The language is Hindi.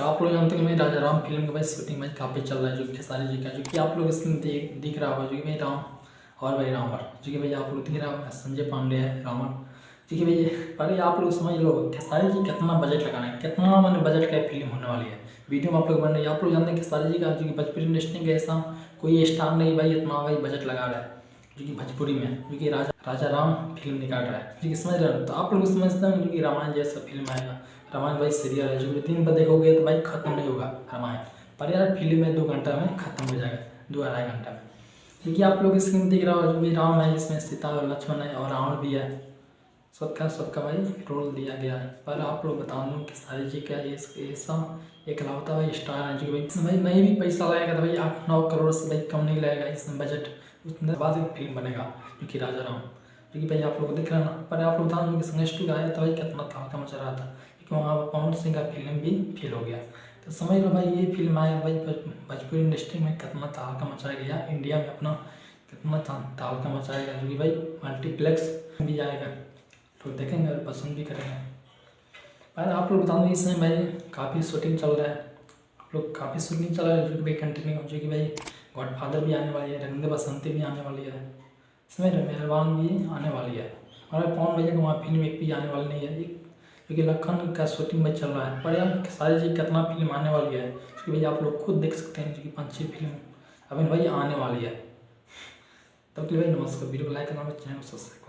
आप लोग जानते हैं कि भाई राजा राम फिल्म का भाई शूटिंग भाई काफ़ी चल रहा है, जो कि खेसारी जी का, जो कि आप लोग इसमें दिख रहा होगा, जो कि भाई राम और भाई रावण, जो कि भाई आप लोग दिख रहा होगा संजय पांडे है रावण, जो कि भाई पहले आप लोग समझ लो खेसारी जी कितना बजट लगाना है, कितना मैंने बजट का फिल्म होने वाली है, वीडियो में आप लोग बन रही है। आप लोग जानते हैं खेसारी जी का, जो कि भोजपुरी इंडस्ट्री का ऐसा कोई स्टार नहीं भाई इतना भाई बजट लगा रहा है, जो कि भोजपुरी में, जो कि राजा राम फिल्म निकाल रहा है, जो कि समझ रहे हो। तो आप लोग समझते हैं जो कि रामायण जैसा फिल्म आएगा, रामायण भाई सीरियल है, जो कि 3 बार देखोगे तो भाई खत्म नहीं होगा रामायण, पर यार फिल्म में 2 घंटा में खत्म हो जाएगा, 2 अढ़ाई घंटा में, क्योंकि आप लोग स्क्रीन दिख रहा हो, जो भी राम है इसमें सीता और लक्ष्मण है और रावण भी है, सबका भाई रोल दिया गया है। पर आप लोग बता दूँ कि सारी जी का ये सब एकलौता भाई स्टार है, जो कि भाई इसमें भाई नहीं भी पैसा लगेगा तो भाई 8-9 करोड़ से भाई कम नहीं लगेगा इसमें बजट, उतने बाद एक फिल्म बनेगा, जो कि राजा राम, जो कि भाई आप लोग दिख रहे हैं ना। पर आप लोग बता दूँ कि संघर्ष 2 आया तो भाई कितना तहलका मचा रहा था, क्योंकि वहाँ पवन सिंह का फिल्म भी फेल हो गया। तो समझ लो भाई ये फिल्म आया भाई भोजपुरी इंडस्ट्री में कितना तहलका मचाया गया, इंडिया में अपना कितना तहलका मचाएगा, जो कि भाई मल्टीप्लेक्स भी आएगा, तो देखेंगे और पसंद भी करेंगे। पर आप लोग बता दो इस समय भाई काफ़ी शूटिंग चल रहा है, आप लोग काफ़ी शूटिंग चल रहा है, जो कि भाई कंटिन्यू, जो कि भाई गॉडफादर भी आने वाली है, रंग बसंती भी आने वाली है, इसमें मेहरबान भी आने वाली है, और पवन भैया का वहाँ फिल्म एक भी आने वाली नहीं है, क्योंकि लखन का शूटिंग में चल रहा है। पर यार खेसारी जी कितना फिल्म आने वाली है, क्योंकि भाई आप लोग खुद देख सकते हैं, जो कि 5-6 फिल्म अभी भाई आने वाली है। तब के लिए भाई नमस्कार, वीडियो को लाइक करना, चैनल को सब्सक्राइब